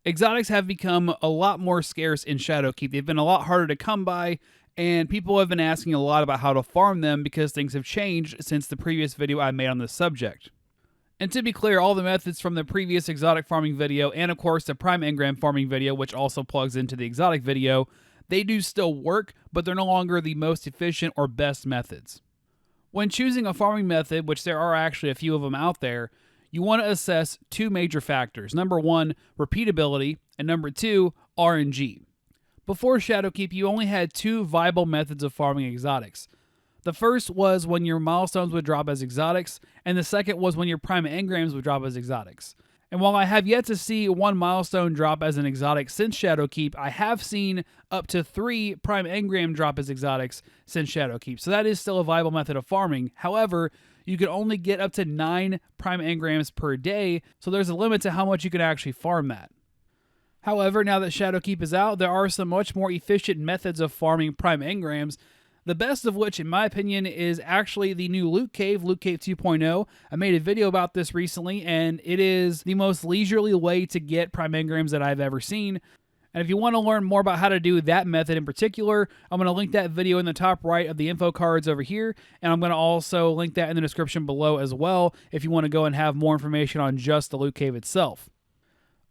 Exotics have become a lot more scarce in Shadowkeep. They've been a lot harder to come by, and people have been asking a lot about how to farm them because things have changed since the previous video I made on this subject. And to be clear, all the methods from the previous exotic farming video, and of course the prime engram farming video, which also plugs into the exotic video, they do still work, but they're no longer the most efficient or best methods. When choosing a farming method, which there are actually a few of them out there, you want to assess two major factors. Number one, repeatability, and number two, RNG. Before Shadowkeep, you only had two viable methods of farming exotics. The first was when your milestones would drop as exotics, and the second was when your prime engrams would drop as exotics. And while I have yet to see one milestone drop as an exotic since Shadowkeep, I have seen up to 3 prime engram drop as exotics since Shadowkeep. So that is still a viable method of farming. However, you can only get up to 9 prime engrams per day, so there's a limit to how much you can actually farm that. However, now that Shadowkeep is out, there are some much more efficient methods of farming prime engrams, the best of which, in my opinion, is actually the new Loot Cave 2.0. I made a video about this recently, and it is the most leisurely way to get prime engrams that I've ever seen. And if you want to learn more about how to do that method in particular, I'm going to link that video in the top right of the info cards over here, and I'm going to also link that in the description below as well if you want to go and have more information on just the Loot Cave itself.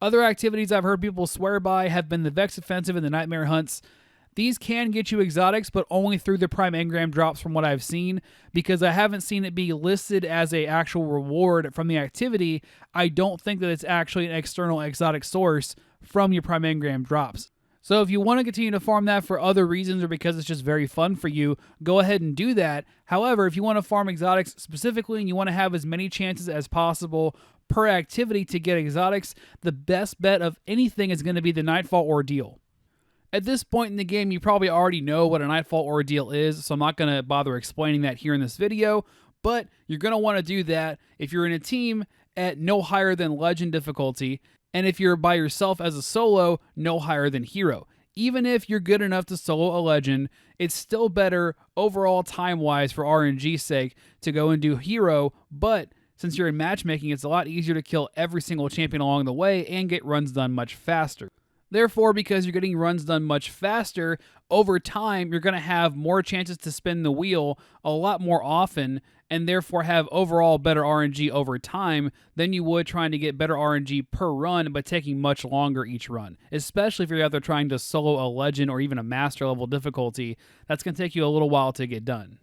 Other activities I've heard people swear by have been the Vex Offensive and the Nightmare Hunts. These can get you exotics, but only through the prime engram drops from what I've seen, because I haven't seen it be listed as an actual reward from the activity. I don't think that it's actually an external exotic source from your prime engram drops. So if you want to continue to farm that for other reasons or because it's just very fun for you, go ahead and do that. However, if you want to farm exotics specifically and you want to have as many chances as possible per activity to get exotics, the best bet of anything is going to be the Nightfall Ordeal. At this point in the game, you probably already know what a Nightfall Ordeal is, so I'm not going to bother explaining that here in this video, but you're going to want to do that if you're in a team at no higher than Legend difficulty, and if you're by yourself as a solo, no higher than Hero. Even if you're good enough to solo a Legend, it's still better overall time-wise for RNG's sake to go and do Hero, but since you're in matchmaking, it's a lot easier to kill every single champion along the way and get runs done much faster. Therefore, because you're getting runs done much faster, over time, you're going to have more chances to spin the wheel a lot more often, and therefore have overall better RNG over time than you would trying to get better RNG per run, but taking much longer each run. Especially if you're out there trying to solo a Legend or even a Master level difficulty, that's going to take you a little while to get done.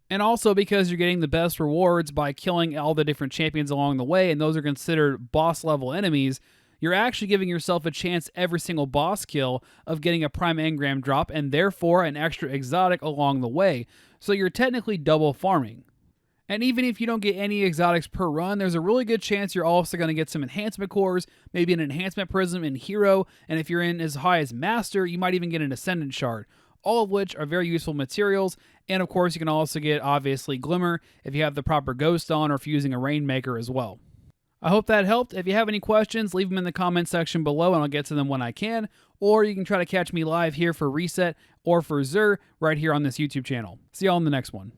And also because you're getting the best rewards by killing all the different champions along the way, and those are considered boss level enemies, you're actually giving yourself a chance every single boss kill of getting a prime engram drop and therefore an extra exotic along the way. So you're technically double farming. And even if you don't get any exotics per run, there's a really good chance you're also going to get some enhancement cores, maybe an enhancement prism in Hero, and if you're in as high as Master, you might even get an Ascendant shard. All of which are very useful materials, and of course you can also get, obviously, Glimmer if you have the proper Ghost on or if you're using a Rainmaker as well. I hope that helped. If you have any questions, leave them in the comment section below and I'll get to them when I can. Or you can try to catch me live here for Reset or for Xur right here on this YouTube channel. See y'all in the next one.